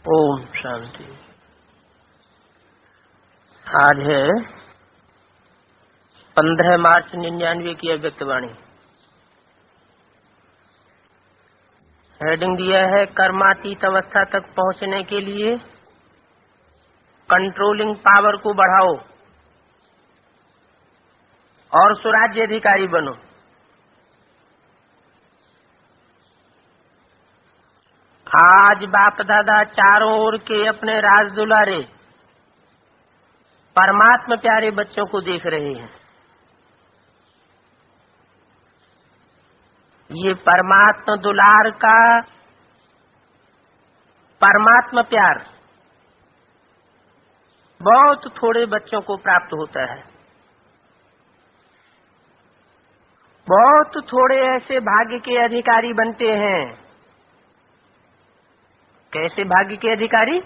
ओम शांति। आज है 15 मार्च 99 की अव्यक्त वाणी। हेडिंग दिया है कर्मातीत अवस्था तक पहुंचने के लिए कंट्रोलिंग पावर को बढ़ाओ और स्वराज्य अधिकारी बनो। आज बाप दादा चारों ओर के अपने राज दुलारे परमात्मा प्यारे बच्चों को देख रहे हैं। ये परमात्मा दुलार का परमात्मा प्यार बहुत थोड़े बच्चों को प्राप्त होता है। बहुत थोड़े ऐसे भाग्य के अधिकारी बनते हैं। कैसे भाग्य के अधिकारी?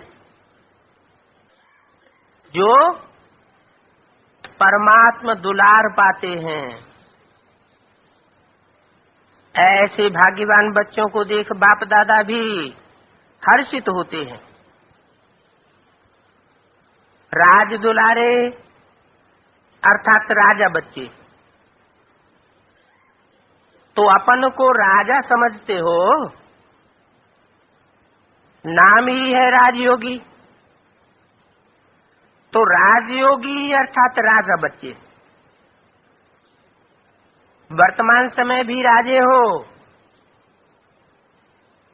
जो परमात्मा दुलार पाते हैं। ऐसे भाग्यवान बच्चों को देख बाप दादा भी हर्षित होते हैं। राज दुलारे अर्थात राजा बच्चे। तो अपन को राजा समझते हो, नाम ही है राजयोगी। तो राजयोगी अर्थात राजा बच्चे। वर्तमान समय भी राजे हो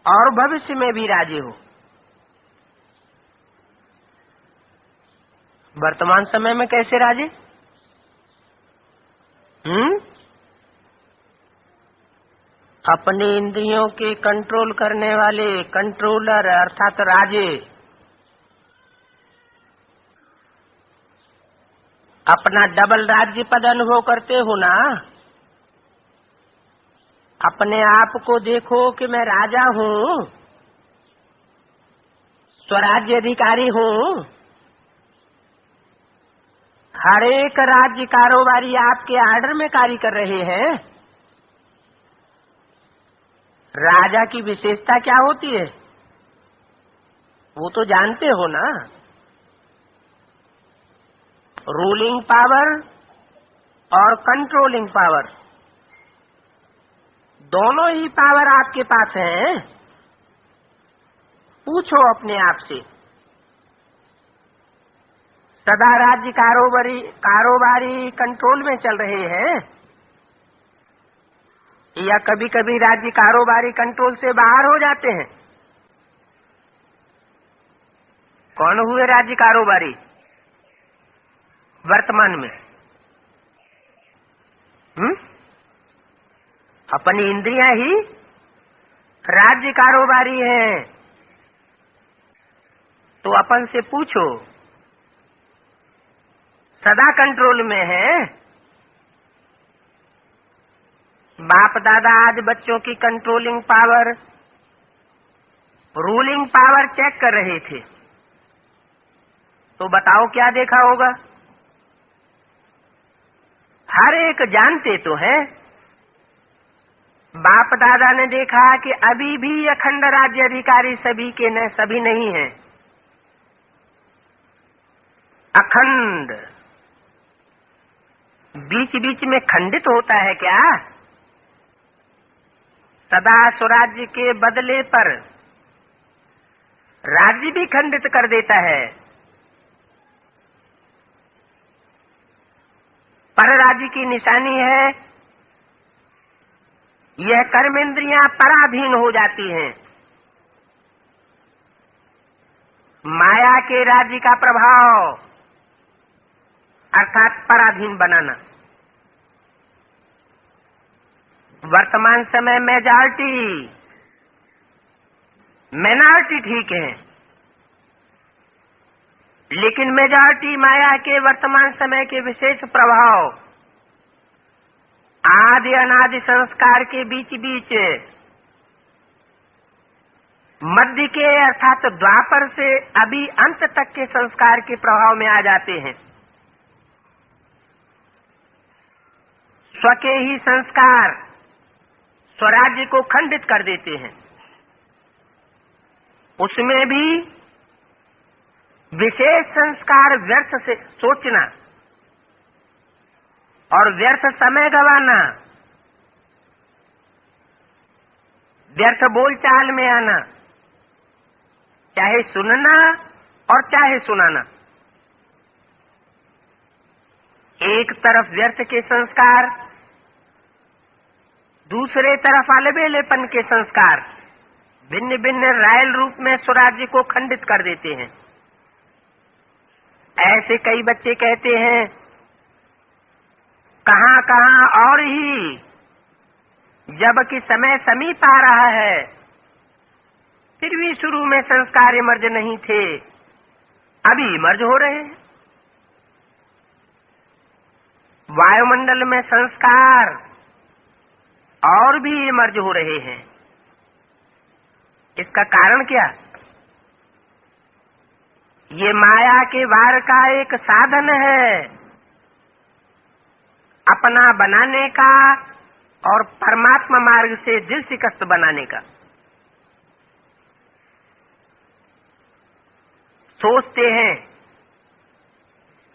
और भविष्य में भी राजे हो। वर्तमान समय में कैसे राजे? अपने इंद्रियों के कंट्रोल करने वाले कंट्रोलर अर्थात राजे। अपना डबल राज्य पद अनुभव करते हो ना। अपने आप को देखो कि मैं राजा हूँ, स्वराज्य अधिकारी हूँ। हर एक राज्य कारोबारी आपके आर्डर में कार्य कर रहे हैं। राजा की विशेषता क्या होती है वो तो जानते हो ना। रूलिंग पावर और कंट्रोलिंग पावर, दोनों ही पावर आपके पास हैं। पूछो अपने आप से, सदा राज्य कारोबारी कंट्रोल में चल रहे हैं या कभी कभी राज्य कारोबारी कंट्रोल से बाहर हो जाते हैं? कौन हुए राज्य कारोबारी वर्तमान में? अपनी इंद्रियां ही राज्य कारोबारी हैं। तो अपन से पूछो, सदा कंट्रोल में है? बाप दादा आज बच्चों की controlling power, ruling power check कर रहे थे। तो बताओ क्या देखा होगा? हर एक जानते तो है। बाप दादा ने देखा कि अभी भी अखंड राज्य अधिकारी सभी नहीं हैं। अखंड बीच बीच में खंडित होता है क्या? सदा स्वराज्य के बदले पर राज्य भी खंडित कर देता है। पर राज्य की निशानी है यह कर्मेंद्रियां पराधीन हो जाती हैं। माया के राज्य का प्रभाव अर्थात पराधीन बनाना। वर्तमान समय मेजॉरिटी ठीक है, लेकिन मेजॉरिटी माया के वर्तमान समय के विशेष प्रभाव आदि अनादि संस्कार के बीच बीच मध्य के अर्थात द्वापर से अभी अंत तक के संस्कार के प्रभाव में आ जाते हैं। स्व के ही संस्कार स्वराज्य को खंडित कर देते हैं। उसमें भी विशेष संस्कार व्यर्थ से सोचना और व्यर्थ समय गंवाना, व्यर्थ बोलचाल में आना, चाहे सुनना और चाहे सुनाना। एक तरफ व्यर्थ के संस्कार, दूसरे तरफ अलबेलेपन के संस्कार भिन्न भिन्न रायल रूप में स्वराज्य को खंडित कर देते हैं। ऐसे कई बच्चे कहते हैं कहां कहां और ही, जबकि समय समीप आ रहा है, फिर भी शुरू में संस्कार इमर्ज नहीं थे, अभी इमर्ज हो रहे हैं। वायुमंडल में संस्कार और भी इमर्ज हो रहे हैं। इसका कारण क्या? ये माया के वार का एक साधन है अपना बनाने का और परमात्मा मार्ग से दिल शिकस्त बनाने का। सोचते हैं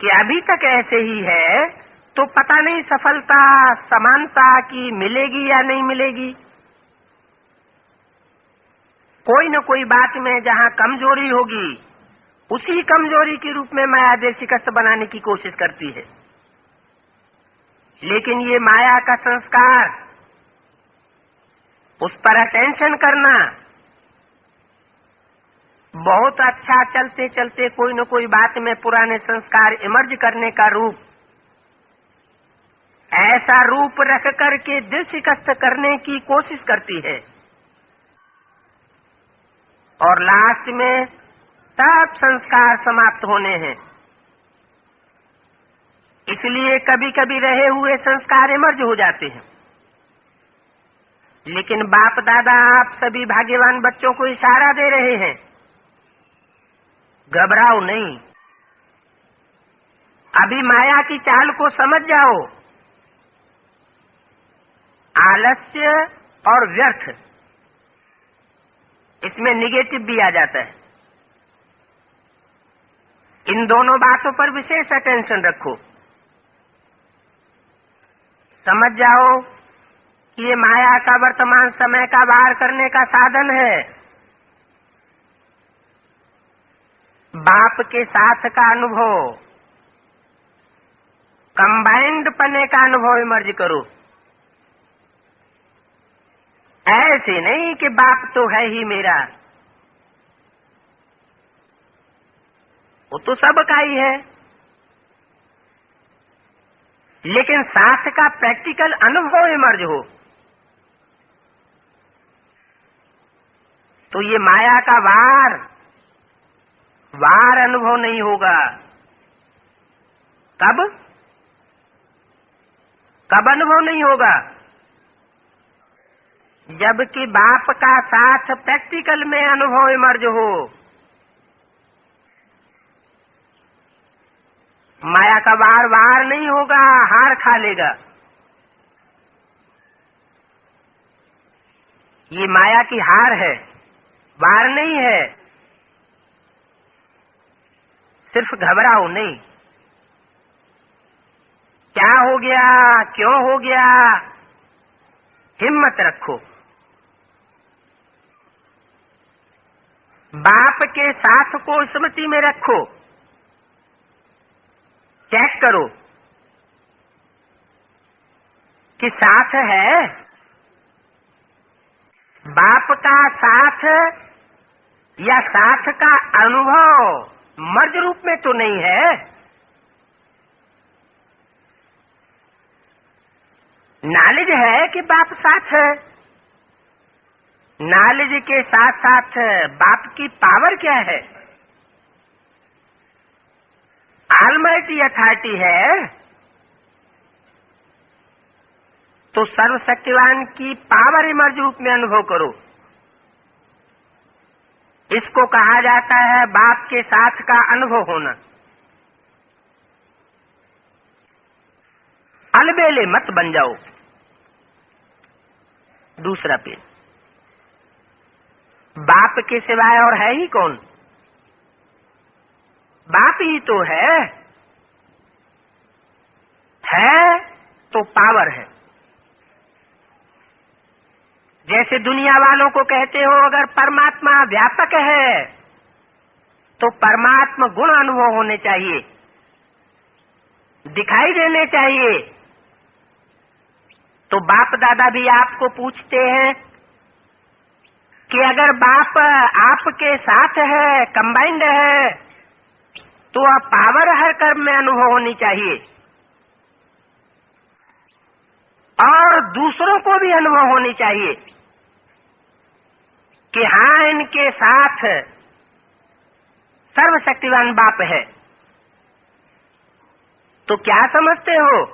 कि अभी तक ऐसे ही है, तो पता नहीं सफलता समानता की मिलेगी या नहीं मिलेगी। कोई न कोई बात में जहाँ कमजोरी होगी, उसी कमजोरी के रूप में माया दिल शिकस्त बनाने की कोशिश करती है। लेकिन ये माया का संस्कार, उस पर अटेंशन करना, बहुत अच्छा चलते चलते कोई न कोई बात में पुराने संस्कार इमर्ज करने का रूप, ऐसा रूप रख करके दिल शिकस्त करने की कोशिश करती है और लास्ट में सब संस्कार समाप्त होने हैं। इसलिए कभी कभी रहे हुए संस्कार इमर्ज हो जाते हैं। लेकिन बाप दादा आप सभी भाग्यवान बच्चों को इशारा दे रहे हैं, घबराओ नहीं, अभी माया की चाल को समझ जाओ। आलस्य और व्यर्थ, इसमें निगेटिव भी आ जाता है। इन दोनों बातों पर विशेष अटेंशन रखो। समझ जाओ कि ये माया का वर्तमान समय का वार करने का साधन है। बाप के साथ का अनुभव, कंबाइंड पने का अनुभव इमर्ज करो। ऐसे नहीं कि बाप तो है ही मेरा, वो तो सबका ही है, लेकिन साथ का प्रैक्टिकल अनुभव इमर्ज हो तो ये माया का वार अनुभव नहीं होगा। कब अनुभव नहीं होगा? जबकि बाप का साथ प्रैक्टिकल में अनुभव इमर्ज हो। माया का वार नहीं होगा, हार खा लेगा। ये माया की हार है, वार नहीं है। सिर्फ घबराओ नहीं, क्या हो गया, क्यों हो गया, हिम्मत रखो। बाप के साथ को स्मृति में रखो, चेक करो कि साथ है। बाप का साथ या साथ का अनुभव मर्ज रूप में तो नहीं है। नॉलेज है कि बाप साथ है। नॉलेज के साथ साथ बाप की पावर क्या है? ऑलमाइटी अथॉरिटी है, तो सर्वशक्तिवान की पावर इमर्ज रूप में अनुभव करो। इसको कहा जाता है बाप के साथ का अनुभव होना। अलबेले मत बन जाओ। दूसरा पेज, बाप के सिवाय और है ही कौन? बाप ही तो है तो पावर है। जैसे दुनिया वालों को कहते हो अगर परमात्मा व्यापक है तो परमात्मा गुण अनुभव होने चाहिए, दिखाई देने चाहिए। तो बाप दादा भी आपको पूछते हैं कि अगर बाप आपके साथ है, कंबाइंड है, तो अब पावर हर कर्म में अनुभव होनी चाहिए और दूसरों को भी अनुभव होनी चाहिए कि हाँ, इनके साथ सर्वशक्तिवान बाप है। तो क्या समझते हो?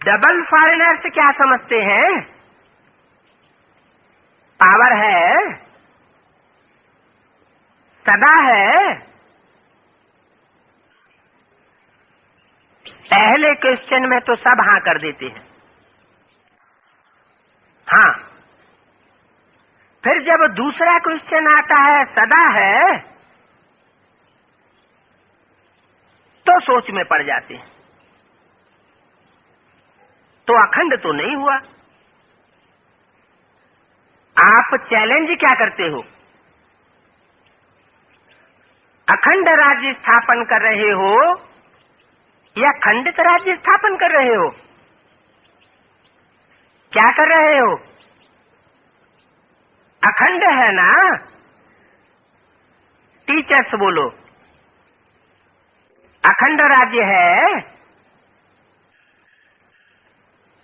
डबल फॉरेनर से क्या समझते हैं? पावर है, सदा है। पहले क्वेश्चन में तो सब हाँ कर देते हैं, हाँ। फिर जब दूसरा क्वेश्चन आता है सदा है, तो सोच में पड़ जाते हैं। तो अखंड तो नहीं हुआ। आप चैलेंज क्या करते हो? अखंड राज्य स्थापन कर रहे हो या खंडित राज्य स्थापन कर रहे हो? क्या कर रहे हो? अखंड है ना? टीचर्स बोलो, अखंड राज्य है।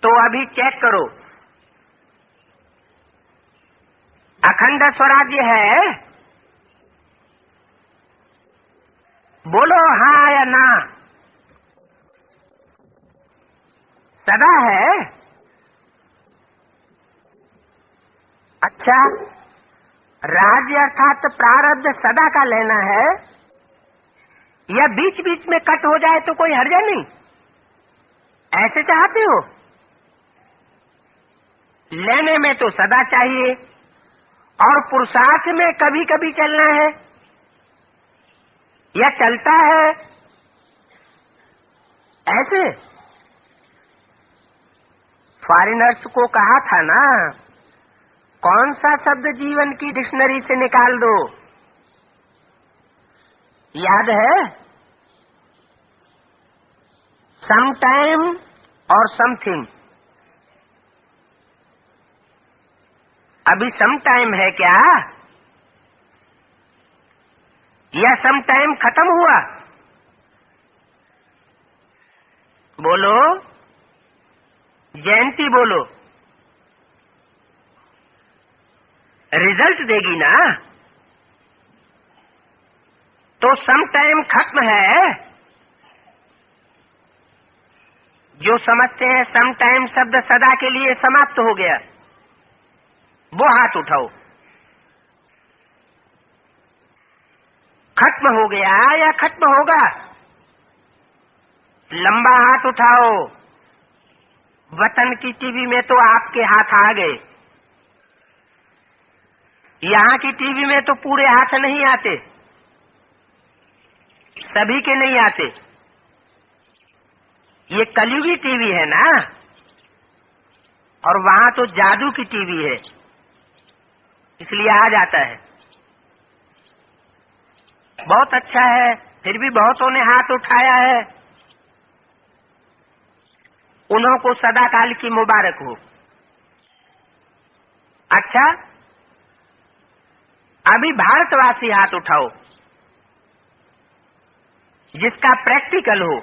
तो अभी चेक करो, अखंड स्वराज्य है? बोलो हाँ या ना। सदा है? अच्छा, राज्य अर्थात प्रारब्ध सदा का लेना है या बीच बीच में कट हो जाए तो कोई हर्जा नहीं, ऐसे चाहते हो? लेने में तो सदा चाहिए और पुरुषार्थ में कभी कभी चलना है या चलता है ऐसे। फॉरेनर्स को कहा था ना, कौन सा शब्द जीवन की डिक्शनरी से निकाल दो, याद है? सम टाइम और समथिंग। अभी सम टाइम है क्या या सम टाइम खत्म हुआ? बोलो, जयंती बोलो, रिजल्ट देगी ना। तो सम टाइम खत्म है। जो समझते हैं सम टाइम शब्द सदा के लिए समाप्त हो गया, वो हाथ उठाओ। खत्म हो गया या खत्म होगा? लंबा हाथ उठाओ। वतन की टीवी में तो आपके हाथ आ गए, यहाँ की टीवी में तो पूरे हाथ नहीं आते, सभी के नहीं आते। ये कलयुगी टीवी है ना, और वहाँ तो जादू की टीवी है, इसलिए आ जाता है। बहुत अच्छा है, फिर भी बहुतों ने हाथ उठाया है, उन्हों को सदाकाल की मुबारक हो। अच्छा, अभी भारतवासी हाथ उठाओ जिसका प्रैक्टिकल हो।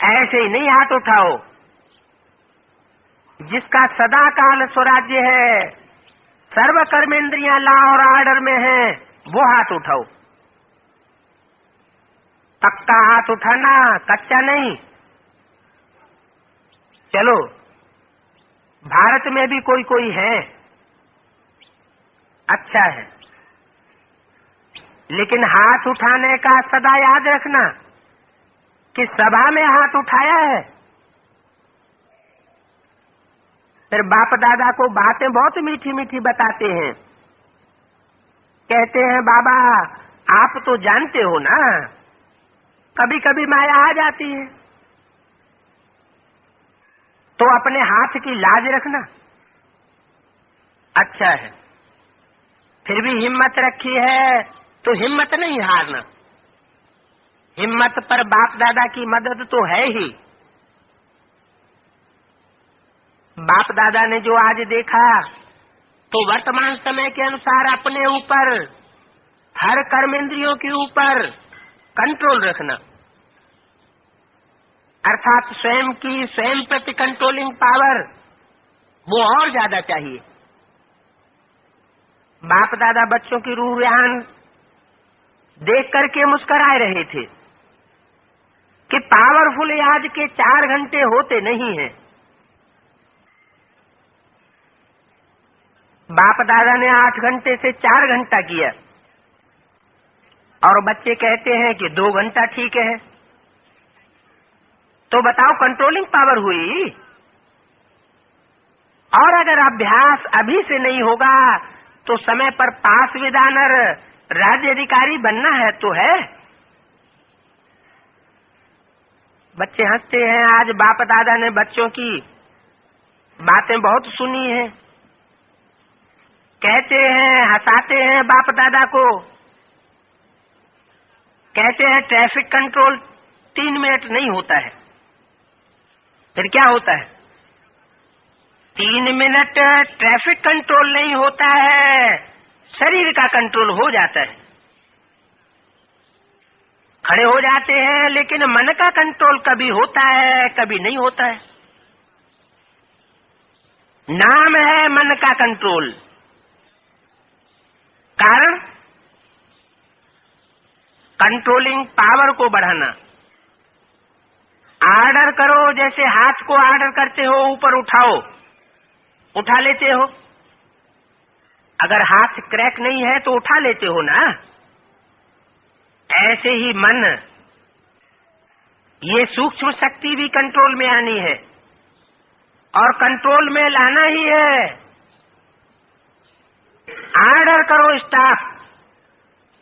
ऐसे ही नहीं हाथ उठाओ। जिसका सदा काल स्वराज्य है, सर्व कर्मेंद्रियां लॉ और ऑर्डर में है, वो हाथ उठाओ। पक्का हाथ उठाना, कच्चा नहीं। चलो, भारत में भी कोई कोई है, अच्छा है, लेकिन हाथ उठाने का सदा याद रखना कि सभा में हाथ उठाया है। फिर बाप दादा को बातें बहुत मीठी मीठी बताते हैं, कहते हैं बाबा आप तो जानते हो ना, कभी कभी माया आ जाती है, तो अपने हाथ की लाज रखना। अच्छा है, फिर भी हिम्मत रखी है तो हिम्मत नहीं हारना। हिम्मत पर बाप दादा की मदद तो है ही। बाप दादा ने जो आज देखा, तो वर्तमान समय के अनुसार अपने ऊपर, हर कर्मेंद्रियों के ऊपर कंट्रोल रखना, अर्थात स्वयं की स्वयं प्रति कंट्रोलिंग पावर वो और ज्यादा चाहिए। बाप दादा बच्चों की रूह रेहान देख करके मुस्करा रहे थे कि पावरफुल आज के 4 घंटे होते नहीं हैं। बाप दादा ने 8 घंटे से 4 घंटा किया और बच्चे कहते हैं कि 2 घंटा ठीक है। तो बताओ कंट्रोलिंग पावर हुई। और अगर अभ्यास अभी से नहीं होगा तो समय पर पास विदानर राज्य अधिकारी बनना है तो है। बच्चे हंसते हैं। आज बाप दादा ने बच्चों की बातें बहुत सुनी हैं। कहते हैं, हंसाते हैं बाप दादा को, कहते हैं ट्रैफिक कंट्रोल 3 मिनट नहीं होता है। फिर क्या होता है? 3 मिनट ट्रैफिक कंट्रोल नहीं होता है, शरीर का कंट्रोल हो जाता है। खड़े हो जाते हैं, लेकिन मन का कंट्रोल कभी होता है कभी नहीं होता है। नाम है मन का कंट्रोल। कारण कंट्रोलिंग पावर को बढ़ाना। आर्डर करो, जैसे हाथ को आर्डर करते हो, ऊपर उठाओ, उठा लेते हो। अगर हाथ क्रैक नहीं है तो उठा लेते हो ना। ऐसे ही मन, ये सूक्ष्म शक्ति भी कंट्रोल में आनी है और कंट्रोल में लाना ही है। आर्डर करो स्टाफ,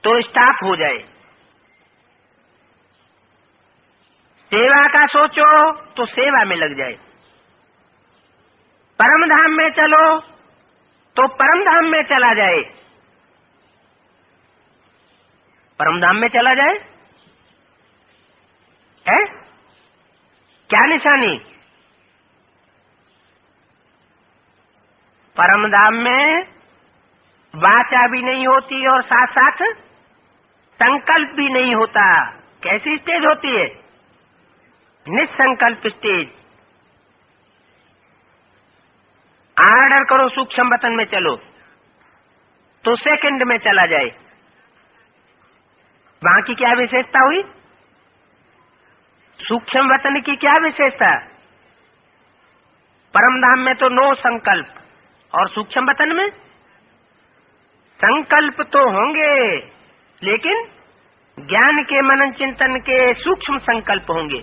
तो स्टाफ हो जाए। सेवा का सोचो तो सेवा में लग जाए। परम धाम में चलो तो परम धाम में चला जाए। परम धाम में चला जाए है क्या निशानी? परम धाम में वाचा भी नहीं होती और साथ साथ संकल्प भी नहीं होता। कैसी स्टेज होती है? निसंकल्प स्टेज। आर्डर करो सूक्ष्म वतन में चलो तो सेकंड में चला जाए। वहां की क्या विशेषता हुई? सूक्ष्म वतन की क्या विशेषता? परम धाम में तो नो संकल्प और सूक्ष्म वतन में संकल्प तो होंगे, लेकिन ज्ञान के मनन चिंतन के सूक्ष्म संकल्प होंगे,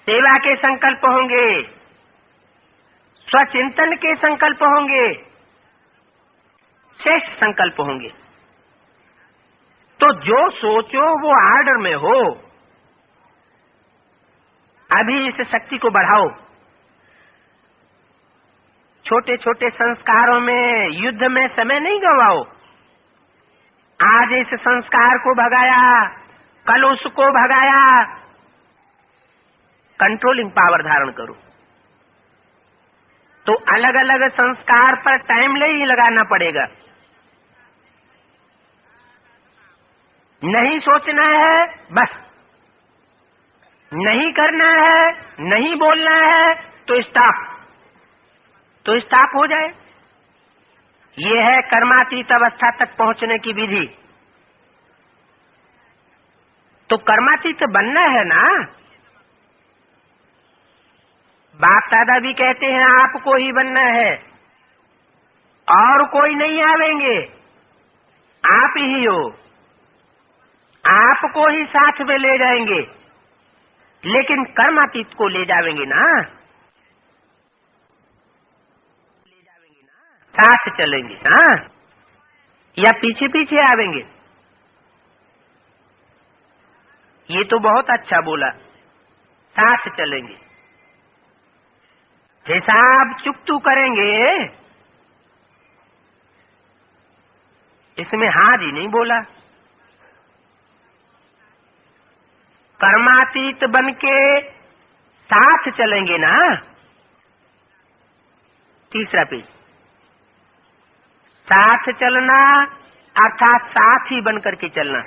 सेवा के संकल्प होंगे, स्वचिंतन के संकल्प होंगे, श्रेष्ठ संकल्प होंगे। तो जो सोचो वो आर्डर में हो। अभी इस शक्ति को बढ़ाओ। छोटे छोटे संस्कारों में, युद्ध में समय नहीं गवाओ। आज इस संस्कार को भगाया, कल उसको भगाया। कंट्रोलिंग पावर धारण करो। तो अलग अलग संस्कार पर टाइम नहीं लगाना पड़ेगा। नहीं सोचना है बस, नहीं करना है, नहीं बोलना है तो स्टॉप हो जाए। ये है कर्मातीत अवस्था तक पहुंचने की विधि। तो कर्मातीत बनना है ना। बाप दादा भी कहते हैं आपको ही बनना है, और कोई नहीं आवेंगे, आप ही हो। आपको ही साथ में ले जाएंगे, लेकिन कर्मातीत को ले जाएंगे ना, साथ चलेंगे। हाँ, या पीछे पीछे आवेंगे? ये तो बहुत अच्छा बोला, साथ चलेंगे। हिसाब चुकतू करेंगे, इसमें हार ही नहीं बोला। कर्मातीत बनके साथ चलेंगे ना। तीसरा पेज, साथ चलना अर्थात साथ ही बन करके चलना।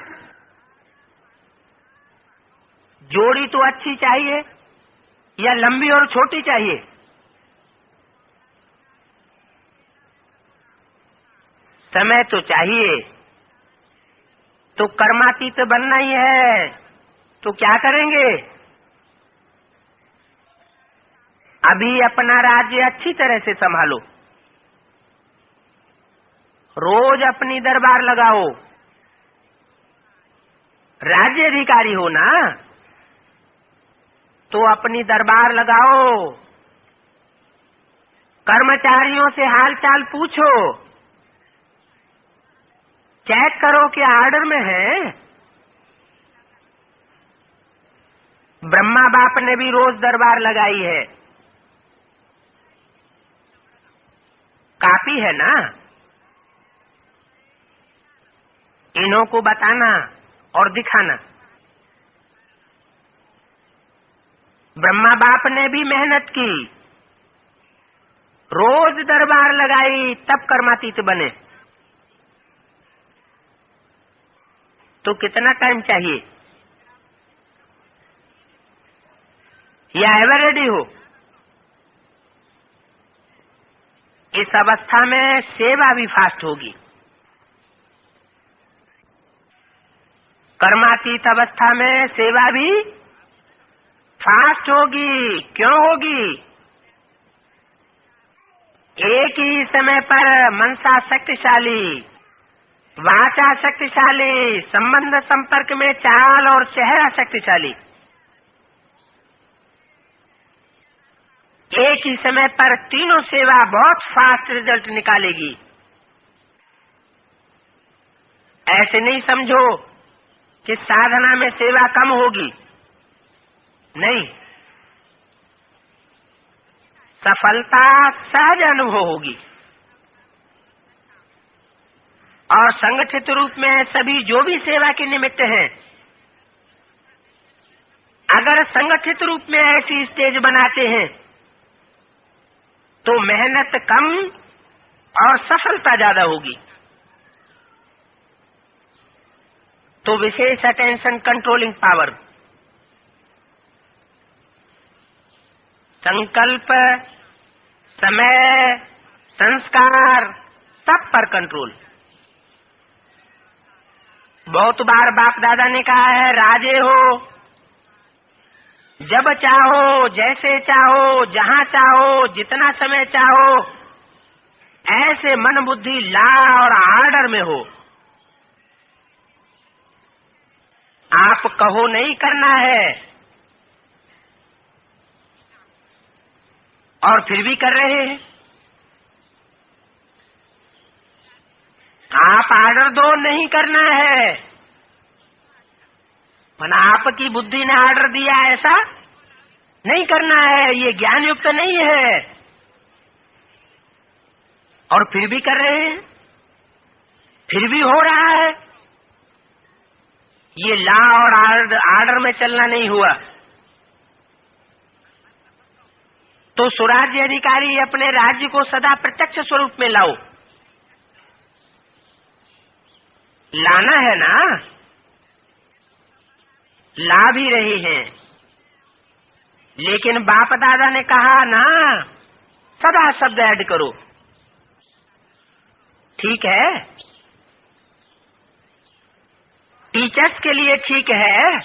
जोड़ी तो अच्छी चाहिए या लंबी और छोटी चाहिए? समय तो चाहिए। तो कर्मातीत बनना ही है, तो क्या करेंगे? अभी अपना राज्य अच्छी तरह से संभालो, रोज अपनी दरबार लगाओ। राज्य अधिकारी हो ना, तो अपनी दरबार लगाओ। कर्मचारियों से हालचाल पूछो, चेक करो कि आर्डर में है। ब्रह्मा बाप ने भी रोज दरबार लगाई है, काफी है ना। इन्हों को बताना और दिखाना। ब्रह्मा बाप ने भी मेहनत की, रोज दरबार लगाई, तब कर्मातीत बने। तो कितना टाइम चाहिए? या एवर रेडी हो? इस अवस्था में सेवा भी फास्ट होगी। कर्मातीत अवस्था में सेवा भी फास्ट होगी। क्यों होगी? एक ही समय पर मनसा शक्तिशाली, वाचा शक्तिशाली, संबंध संपर्क में चाल और चेहरा शक्तिशाली। एक ही समय पर तीनों सेवा बहुत फास्ट रिजल्ट निकालेगी। ऐसे नहीं समझो कि साधना में सेवा कम होगी, नहीं, सफलता सहज अनुभव होगी। और संगठित रूप में सभी जो भी सेवा के निमित्त हैं, अगर संगठित रूप में ऐसी स्टेज बनाते हैं तो मेहनत कम और सफलता ज्यादा होगी। तो विशेष अटेंशन कंट्रोलिंग पावर, संकल्प, समय, संस्कार, सब पर कंट्रोल। बहुत बार बाप दादा ने कहा है, राजे हो, जब चाहो, जैसे चाहो, जहां चाहो, जितना समय चाहो, ऐसे मन बुद्धि ला और आर्डर में हो। आप कहो नहीं करना है और फिर भी कर रहे हैं। आप आर्डर दो, नहीं करना है, पर आपकी बुद्धि ने आर्डर दिया ऐसा नहीं करना है, ये ज्ञान युक्त नहीं है, और फिर भी कर रहे हैं, फिर भी हो रहा है। ये ला और आर्डर में चलना नहीं हुआ। तो स्वराज्य अधिकारी अपने राज्य को सदा प्रत्यक्ष स्वरूप में लाओ। लाना है ना, ला भी रहे हैं, लेकिन बाप दादा ने कहा ना, सदा शब्द ऐड करो। ठीक है, टीचर्स के लिए ठीक है,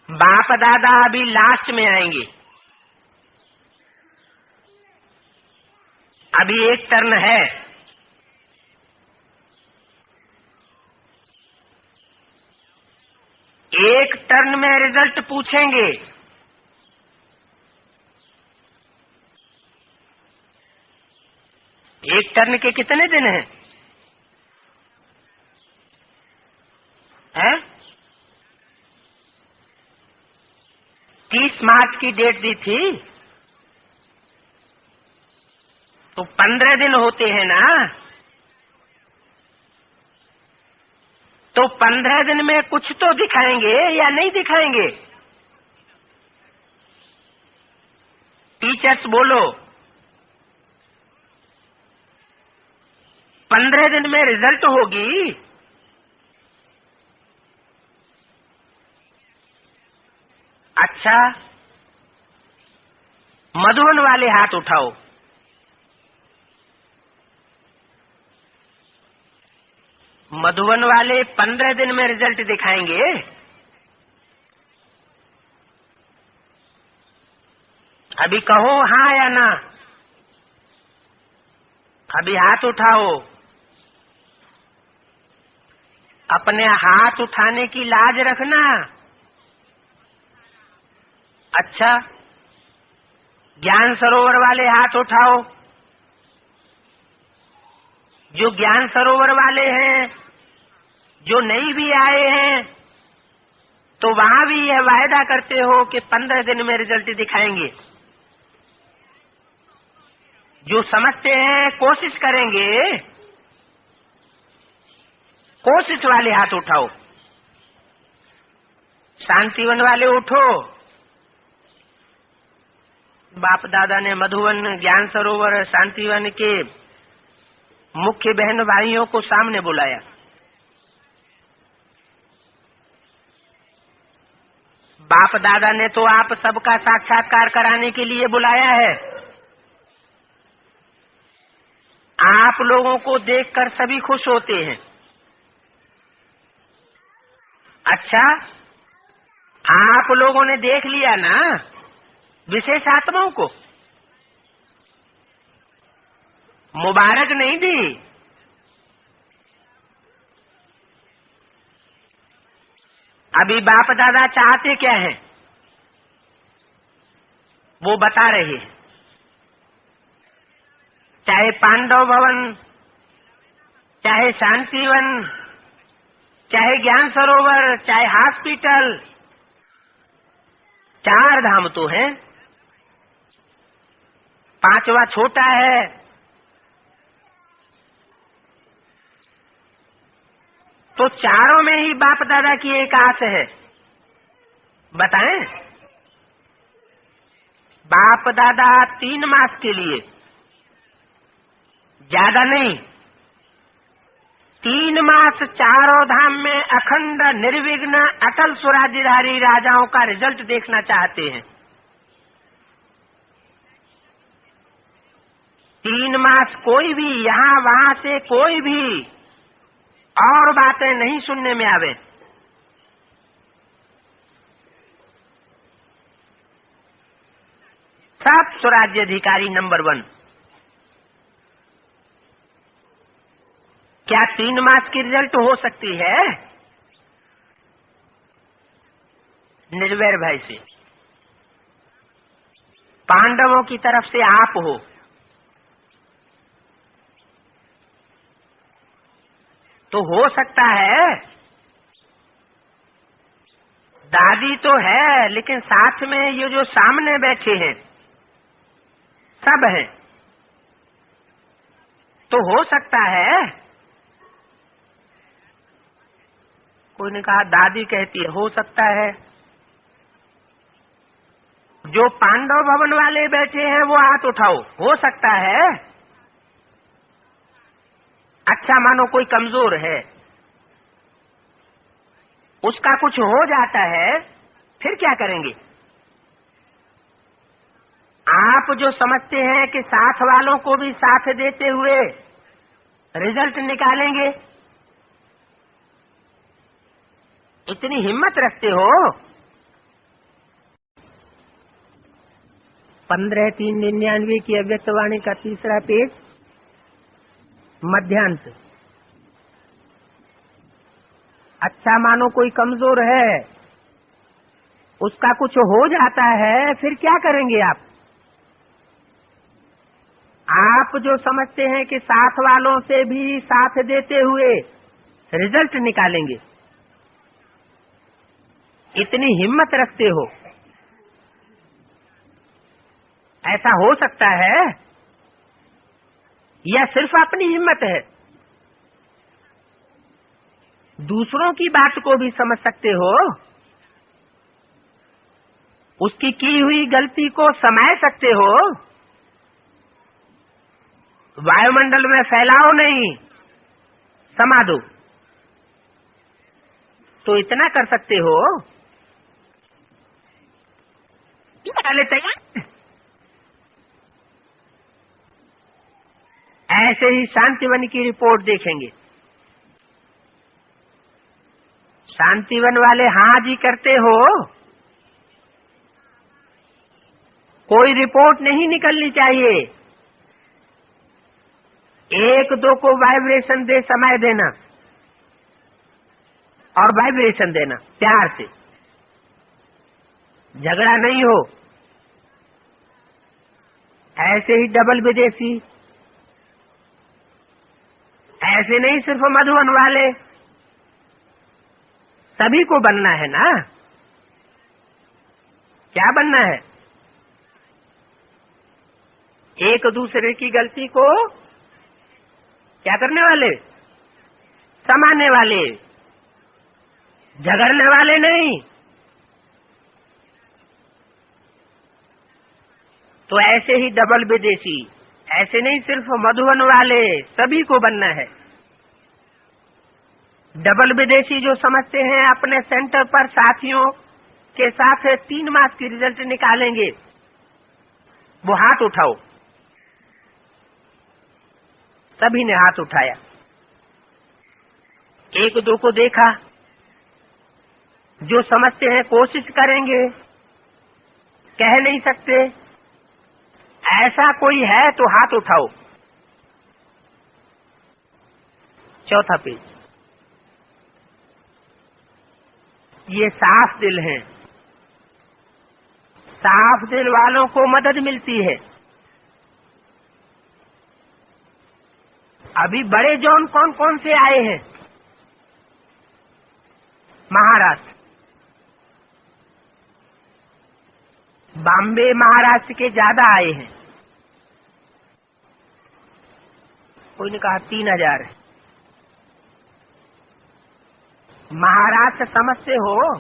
बाप दादा अभी लास्ट में आएंगे। अभी एक टर्न है। एक टर्न में रिजल्ट पूछेंगे। एक टर्न के कितने दिन हैं? 30 मार्च की डेट दी थी, तो 15 दिन होते हैं ना। तो 15 दिन में कुछ तो दिखाएंगे या नहीं दिखाएंगे? टीचर्स बोलो, 15 दिन में रिजल्ट होगी। अच्छा, मधुबन वाले हाथ उठाओ। मधुबन वाले 15 दिन में रिजल्ट दिखाएंगे। अभी कहो हाँ या ना। अभी हाथ उठाओ। अपने हाथ उठाने की लाज रखना। अच्छा, ज्ञान सरोवर वाले हाथ उठाओ। जो ज्ञान सरोवर वाले हैं, जो नहीं भी आए हैं, तो वहां भी यह वायदा करते हो कि 15 दिन में रिजल्ट दिखाएंगे। जो समझते हैं कोशिश करेंगे, कोशिश वाले हाथ उठाओ। शांतिवन वाले उठो। बाप दादा ने मधुबन, ज्ञान सरोवर, शांतिवन के मुख्य बहन भाइयों को सामने बुलाया। बाप दादा ने तो आप सबका साक्षात्कार कराने के लिए बुलाया है। आप लोगों को देखकर सभी खुश होते हैं। अच्छा, आप लोगों ने देख लिया ना विशेष आत्माओं को? मुबारक नहीं दी। अभी बाप दादा चाहते क्या हैं वो बता रहे हैं। चाहे पांडव भवन, चाहे शांतिवन, चाहे ज्ञान सरोवर, चाहे हॉस्पिटल, 4 धाम तो हैं। 5वां छोटा है। तो चारों में ही बाप दादा की एक आस है। बताएं? बाप दादा 3 मास के लिए, ज्यादा नहीं, 3 मास चारों धाम में अखंड निर्विघ्न अटल स्वराज्यधारी राजाओं का रिजल्ट देखना चाहते हैं। 3 मास कोई भी यहाँ वहाँ से कोई भी और बातें नहीं सुनने में आवे। सब स्वराज्याधिकारी नंबर 1। क्या 3 मास की रिजल्ट हो सकती है? निर्वैर भाई से, पांडवों की तरफ से आप हो। तो हो सकता है। दादी तो है, लेकिन साथ में ये जो सामने बैठे हैं सब हैं। तो हो सकता है। कोई ने कहा दादी कहती है, हो सकता है। जो पांडव भवन वाले बैठे हैं वो हाथ उठाओ। हो सकता है। अच्छा, मानो कोई कमजोर है, उसका कुछ हो जाता है, फिर क्या करेंगे? आप जो समझते हैं कि साथ वालों को भी साथ देते हुए रिजल्ट निकालेंगे, इतनी हिम्मत रखते हो? 15/3/99 की अव्यक्तवाणी का 3रा पेज, मध्यांश। अच्छा, मानो कोई कमजोर है, उसका कुछ हो जाता है, फिर क्या करेंगे आप? आप जो समझते हैं कि साथ वालों से भी साथ देते हुए रिजल्ट निकालेंगे, इतनी हिम्मत रखते हो, ऐसा हो सकता है या सिर्फ अपनी हिम्मत है? दूसरों की बात को भी समझ सकते हो, उसकी की हुई गलती को समझ सकते हो, वायुमंडल में फैलाओ नहीं, समा दो, तो इतना कर सकते हो। पहले तैयार। ऐसे ही शांतिवन की रिपोर्ट देखेंगे। शांतिवन वाले हाँ जी करते हो, कोई रिपोर्ट नहीं निकलनी चाहिए। एक दो को वाइब्रेशन दे समय देना और वाइब्रेशन देना प्यार से, झगड़ा नहीं हो। ऐसे ही डबल विदेशी, ऐसे नहीं सिर्फ मधुबन वाले, सभी को बनना है ना। क्या बनना है? एक दूसरे की गलती को क्या करने वाले? समाने वाले, झगड़ने वाले नहीं। तो ऐसे ही डबल विदेशी, ऐसे नहीं सिर्फ मधुबन वाले, सभी को बनना है। डबल विदेशी जो समझते हैं अपने सेंटर पर साथियों के साथ 3 मास की रिजल्ट निकालेंगे, वो हाथ उठाओ। सभी ने हाथ उठाया। एक दो को देखा, जो समझते हैं कोशिश करेंगे, कह नहीं सकते, ऐसा कोई है तो हाथ उठाओ। चौथा पेज। ये साफ दिल हैं। साफ दिल वालों को मदद मिलती है। अभी बड़े जोन कौन कौन से आए हैं? महाराष्ट्र, बॉम्बे महाराष्ट्र के ज्यादा आए हैं। कोई ने कहा 3000 है। महाराष्ट्र समझते हो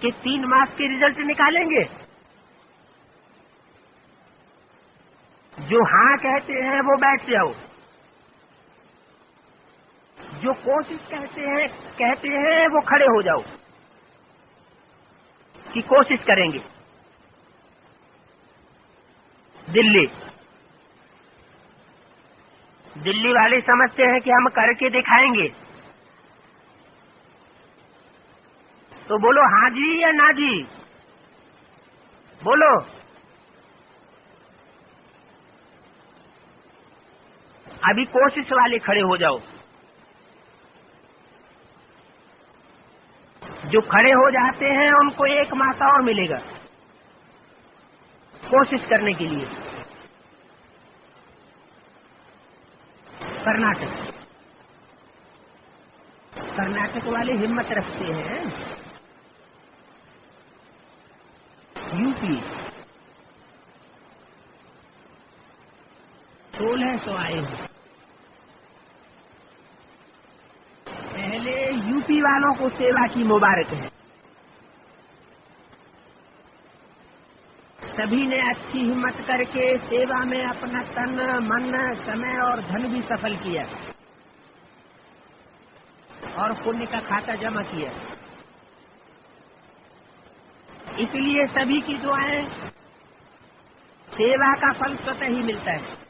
कि 3 मास के रिजल्ट निकालेंगे? जो हाँ कहते हैं वो बैठ जाओ, जो कोशिश कहते हैं वो खड़े हो जाओ कि कोशिश करेंगे। दिल्ली वाले समझते हैं कि हम करके दिखाएंगे, तो बोलो हाँ जी या ना जी, बोलो। अभी कोशिश वाले खड़े हो जाओ। जो खड़े हो जाते हैं उनको 1 मास और मिलेगा कोशिश करने के लिए। कर्नाटक वाले हिम्मत रखते हैं। यूपी 1600 आए हैं। पहले यूपी वालों को सेवा की मुबारक है। सभी ने अच्छी हिम्मत करके सेवा में अपना तन, मन, समय और धन भी सफल किया और पुण्य का खाता जमा किया। इसलिए सभी की दुआएं, सेवा का फल स्वतः ही मिलता है।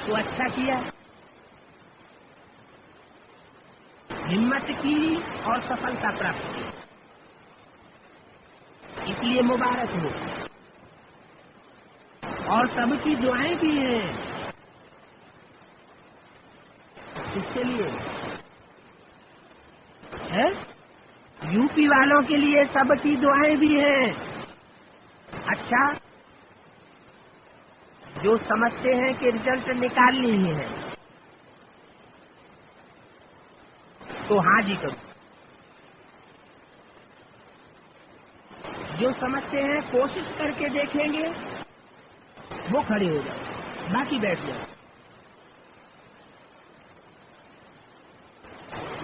तो अच्छा किया, हिम्मत की और सफलता प्राप्त की, इसलिए मुबारक हो। और सबकी दुआएं भी हैं। किसके लिए है? यूपी वालों के लिए सबकी दुआएं भी हैं। अच्छा, जो समझते हैं कि रिजल्ट निकालनी ही है तो हाँ जी करो। जो समझते हैं कोशिश करके देखेंगे वो खड़े हो जाओ, बाकी बैठ जाओ।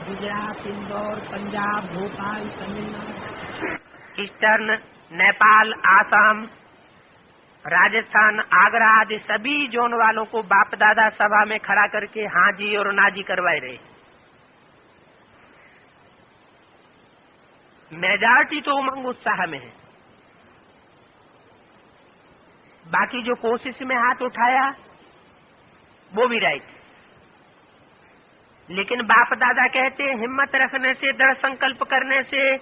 गुजरात, इंदौर, पंजाब, भोपाल, तमिलनाडु, ईस्टर्न, नेपाल, आसाम, राजस्थान, आगरा आदि सभी जोन वालों को बाप दादा सभा में खड़ा करके हाँ जी और ना जी करवाए रहे। मेजॉरिटी तो उमंग उत्साह में है, बाकी जो कोशिश में हाथ उठाया वो भी राइट। लेकिन बाप दादा कहते हैं हिम्मत रखने से, दृढ़ संकल्प करने से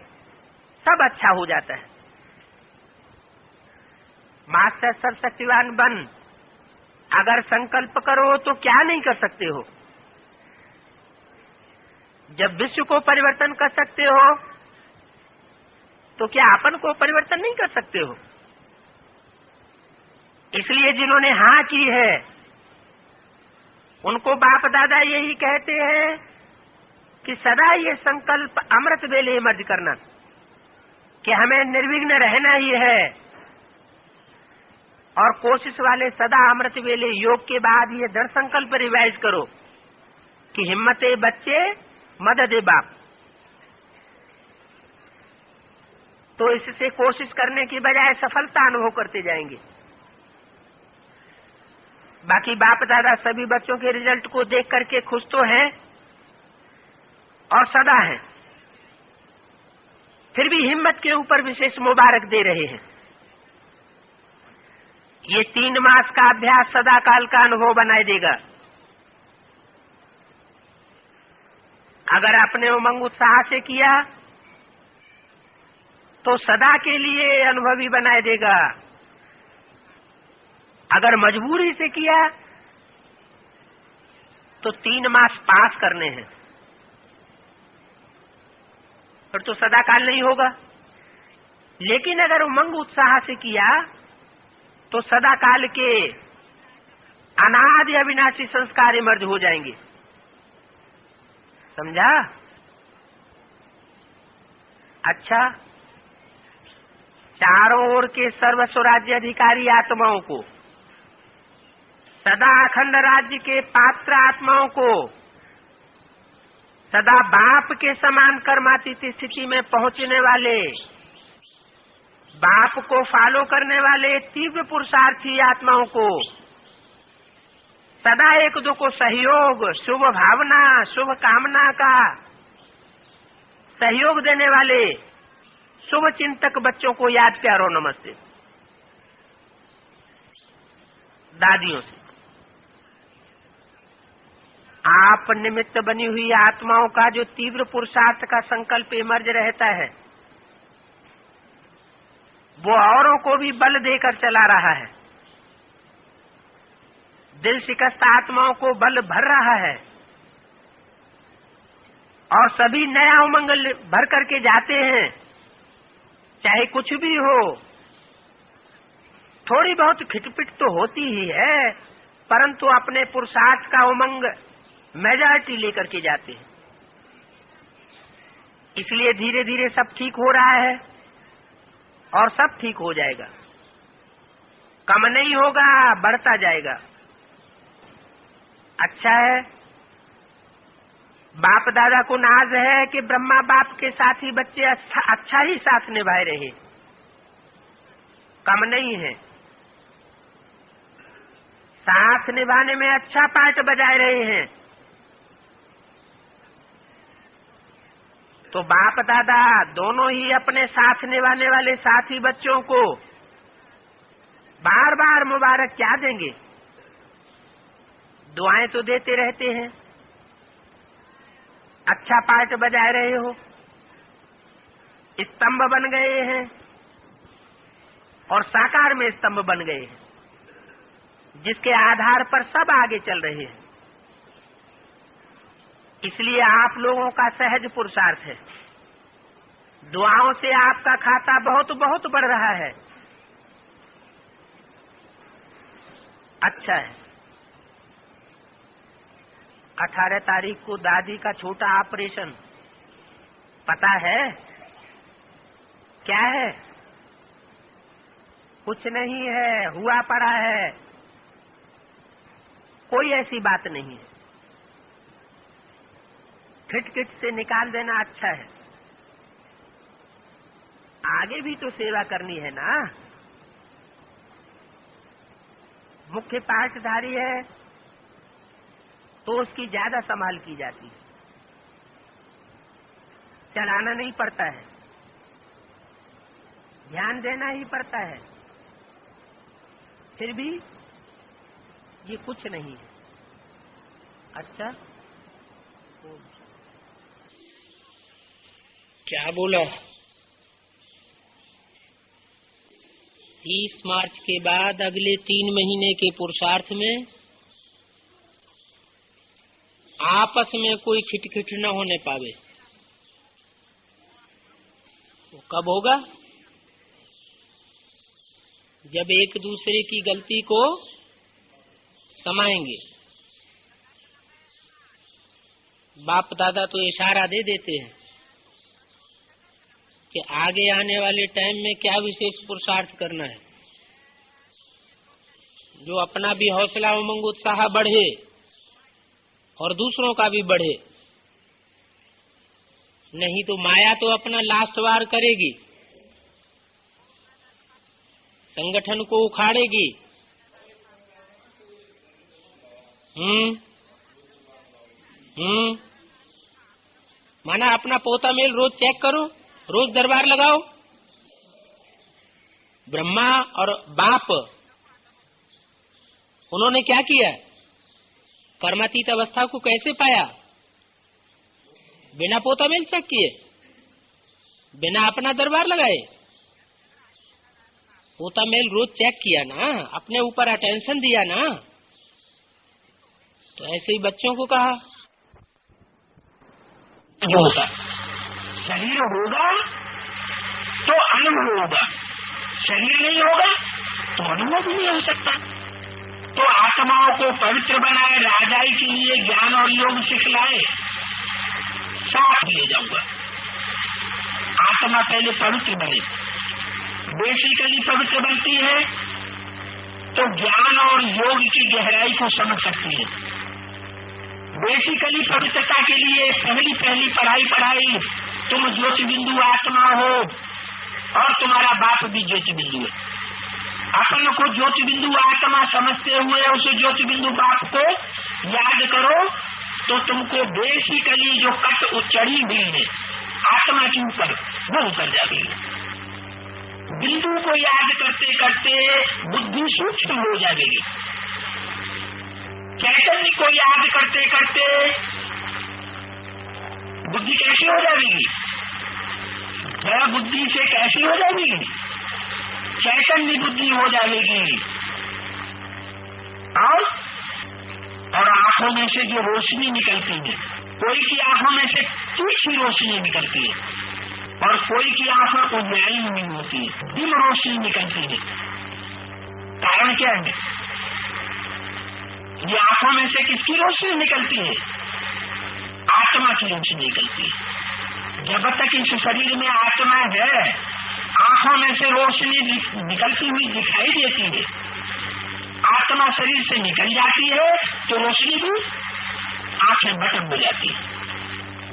सब अच्छा हो जाता है। मास्टर सर्वशक्तिवान बन, अगर संकल्प करो तो क्या नहीं कर सकते हो। जब विश्व को परिवर्तन कर सकते हो तो क्या अपन को परिवर्तन नहीं कर सकते हो। इसलिए जिन्होंने हाँ की है उनको बाप दादा यही कहते हैं कि सदा ये संकल्प अमृत वेले मर्ज करना कि हमें निर्विघ्न रहना ही है। और कोशिश वाले सदा अमृत वेले योग के बाद ये दृढ़ संकल्प रिवाइज करो कि हिम्मते बच्चे मददे बाप। तो इससे कोशिश करने की बजाय सफलता अनुभव करते जाएंगे। बाकी बाप दादा सभी बच्चों के रिजल्ट को देख करके खुश तो हैं और सदा हैं, फिर भी हिम्मत के ऊपर विशेष मुबारक दे रहे हैं। ये 3 मास का अभ्यास सदा काल का अनुभव बनाए देगा। अगर आपने उमंग उत्साह से किया तो सदा के लिए अनुभवी बनाए देगा। अगर मजबूरी से किया तो 3 मास पास करने हैं, फिर तो सदा काल नहीं होगा। लेकिन अगर उमंग उत्साह से किया तो सदा काल के अनादि अविनाशी संस्कार इमर्ज हो जाएंगे। समझा? अच्छा, चारों ओर के सर्व स्वराज्य अधिकारी आत्माओं को, सदा अखंड राज्य के पात्र आत्माओं को, सदा बाप के समान कर्मातीत स्थिति में पहुंचने वाले, बाप को फॉलो करने वाले तीव्र पुरुषार्थी आत्माओं को, सदा एक दो को सहयोग, शुभ भावना, शुभ कामना का सहयोग देने वाले शुभ चिंतक बच्चों को याद प्यारो नमस्ते। दादियों से आप निमित्त बनी हुई आत्माओं का जो तीव्र पुरुषार्थ का संकल्प इमर्ज रहता है वो औरों को भी बल देकर चला रहा है, दिल शिकस्त आत्माओं को बल भर रहा है और सभी नया उमंग भर करके जाते हैं। चाहे कुछ भी हो, थोड़ी बहुत खिटपिट तो होती ही है, परंतु अपने पुरुषार्थ का उमंग मेजॉरिटी लेकर के जाते हैं। इसलिए धीरे धीरे सब ठीक हो रहा है और सब ठीक हो जाएगा, कम नहीं होगा, बढ़ता जाएगा। अच्छा है, बाप दादा को नाज है कि ब्रह्मा बाप के साथ ही बच्चे अच्छा ही साथ निभाए रहे, कम नहीं है, साथ निभाने में अच्छा पार्ट बजाए रहे हैं। तो बाप दादा दोनों ही अपने साथ निभाने वाले साथी बच्चों को बार बार मुबारक क्या देंगे, दुआएं तो देते रहते हैं। अच्छा पार्ट बजाए रहे हो, स्तंभ बन गए हैं और साकार में स्तंभ बन गए हैं, जिसके आधार पर सब आगे चल रहे हैं। इसलिए आप लोगों का सहज पुरुषार्थ है, दुआओं से आपका खाता बहुत बहुत बढ़ रहा है। अच्छा है। 18 तारीख को दादी का छोटा ऑपरेशन, पता है क्या है? कुछ नहीं है, हुआ पड़ा है, कोई ऐसी बात नहीं है। खिटखिट से निकाल देना अच्छा है। आगे भी तो सेवा करनी है ना। मुख्य पाठधारी है तो उसकी ज्यादा संभाल की जाती है, चलाना नहीं पड़ता है, ध्यान देना ही पड़ता है। फिर भी ये कुछ नहीं है। अच्छा, क्या बोला? 30 मार्च के बाद अगले 3 महीने के पुरुषार्थ में आपस में कोई खिटखिट न होने पावे। वो कब होगा? जब एक दूसरे की गलती को समाएंगे। बाप दादा तो इशारा दे देते हैं कि आगे आने वाले टाइम में क्या विशेष पुरुषार्थ करना है, जो अपना भी हौसला उमंग उत्साह बढ़े और दूसरों का भी बढ़े। नहीं तो माया तो अपना लास्ट वार करेगी, संगठन को उखाड़ेगी। माना अपना पोता मेल रोज चेक करो, रोज दरबार लगाओ। ब्रह्मा और बाप उन्होंने क्या किया? कर्मातीत अवस्था को कैसे पाया? बिना पोता मेल चेक किए, बिना अपना दरबार लगाए। पोता मेल रोज चेक किया ना, अपने ऊपर अटेंशन दिया ना। तो ऐसे ही बच्चों को कहा होगा, शरीर होगा तो अनुभव होगा, शरीर नहीं होगा तो अनुभव भी नहीं हो सकता। तो आत्माओं को पवित्र बनाए, राजाई के लिए ज्ञान और योग सिखलाए, साथ ले जाऊंगा। आत्मा पहले पवित्र बने, बेसिकली पवित्र बनती है तो ज्ञान और योग की गहराई को समझ सकती है। बेसिकली पवित्रता के लिए पहली पढ़ाई तुम ज्योति बिंदु आत्मा हो और तुम्हारा बाप भी ज्योति बिंदु है। अपन को ज्योति बिंदु आत्मा समझते हुए उस ज्योति बिंदु बाप को याद करो तो तुमको बेसिकली जो कट चढ़ी हुई है आत्मा के ऊपर वो उतर जाती है। बिंदु को याद करते करते बुद्धि सूक्ष्म हो जाएगी। चैतन्य को याद करते करते बुद्धि कैसी हो जाएगी? जड़ बुद्धि से कैसी हो जाएगी? चैतन्य बुद्धि हो जाएगी। और आंखों में से जो रोशनी निकलती है, कोई की आंखों में से तीखी रोशनी निकलती है और कोई की आंखों को न्याय नहीं होती, दिल रोशनी निकलती है। कारण क्या है? ये आंखों में से किसकी रोशनी निकलती है? आत्मा की रोशनी निकलती है। जब तक इस शरीर में आत्मा है, आंखों में से रोशनी निकलती हुई दिखाई देती है। आत्मा शरीर से निकल जाती है तो रोशनी भी आंखें बटन हो जाती है।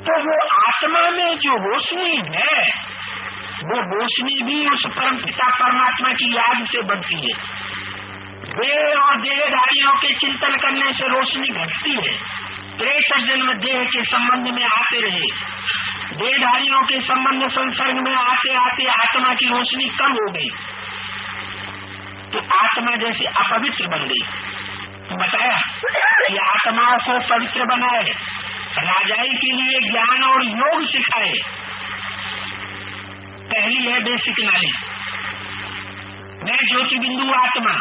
तो वो आत्मा में जो रोशनी है, वो रोशनी भी उस परम पिता परमात्मा की याद से बनती है। देह और देहधारियों के चिंतन करने से रोशनी घटती है। त्रेता जन्म देह के संबंध में आते रहे, देहधारियों के संबंध संसर्ग में आते आते आत्मा की रोशनी कम हो गई तो आत्मा जैसे अपवित्र बन गई। तो बताया कि आत्माओं को पवित्र बनाए, राजाई के लिए ज्ञान और योग सिखाए। पहली है बेसिक नॉलेज, मैं ज्योति बिंदु आत्मा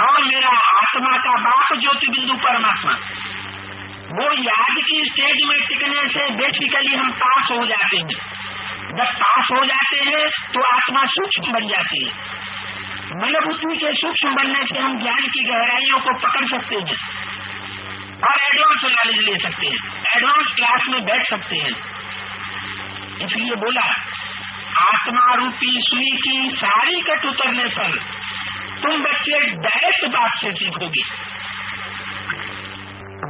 और मेरा आत्मा का बाप ज्योति बिंदु परमात्मा। वो याद की स्टेज में टिकने से बेसिकली हम पास हो जाते हैं। जब पास हो जाते हैं तो आत्मा सूक्ष्म बन जाती है। मन बुद्धि के सूक्ष्म बनने से हम ज्ञान की गहराइयों को पकड़ सकते हैं और एडवांस नॉलेज ले सकते हैं, एडवांस क्लास में बैठ सकते हैं। इसलिए बोला आत्मा रूपी सुई की सारी कट उतरने पर तुम बच्चे डायरेक्ट बात से सीखोगे।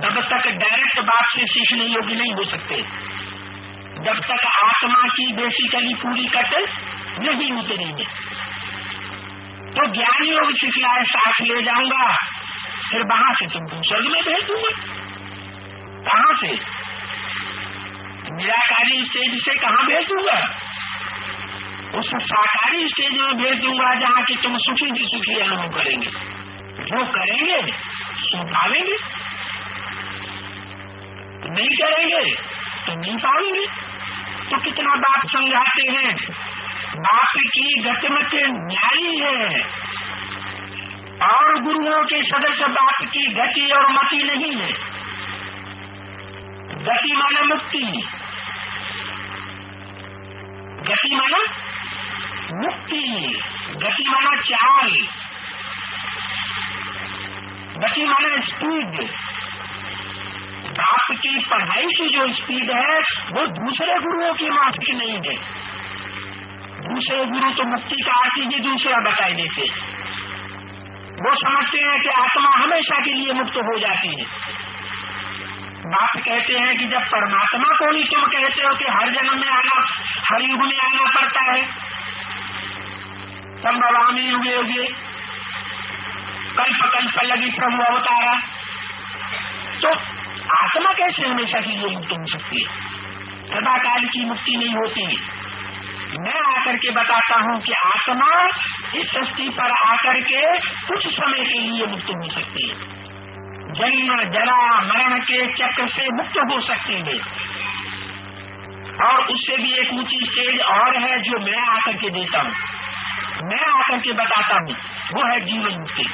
जब तक डायरेक्ट बात से सीखने योग्य नहीं हो सकते, जब तक आत्मा की बेसिकली पूरी कट नहीं उतरेगी। तो ज्ञान योग सिखलाए साथ ले जाऊंगा, फिर वहां से तुमको स्वर्ग में भेज दूंगा। कहां से? निराकारी स्टेज से कहां भेज दूंगा? उस साकारी स्टेज में भेज दूंगा जहां कि तुम सुखी की सुखी अनुभव करेंगे। जो करेंगे सो पावेंगे, नहीं करेंगे तो नहीं पाएंगे। तो कितना बात समझाते हैं, बाप की गतिमत न्यायी है और गुरुओं के सदस्य बाप की गति और मति नहीं है। गति माना मुक्ति, गति माना मुक्ति, गति माना चाल, गति माना स्पीड। बाप की पढ़ाई की जो स्पीड है वो दूसरे गुरुओं की माफिक नहीं है। दूसरे गुरु तो मुक्ति का अर्थ ही दूसरा बताए देते। वो समझते हैं कि आत्मा हमेशा के लिए मुक्त हो जाती है। बाप कहते हैं कि जब परमात्मा को ही तुम कहते हो कि हर जन्म में आना, हर युग में आना पड़ता है, संभवामी युगे युगे कल्प कल्प लगी प्रभु अवतारा, तो आत्मा कैसे हमेशा के लिए मुक्त हो सकती है? सदाकाल की मुक्ति नहीं होती। मैं आकर के बताता हूँ कि आत्मा इस सृष्टि पर आकर के कुछ समय के लिए मुक्त हो सकती है। जन्म जरा मरण के चक्र से मुक्त हो सकती है। और उससे भी एक ऊंची स्टेज और है जो मैं आकर के देता हूँ, मैं आकर के बताता हूँ, वो है जीवन मुक्ति।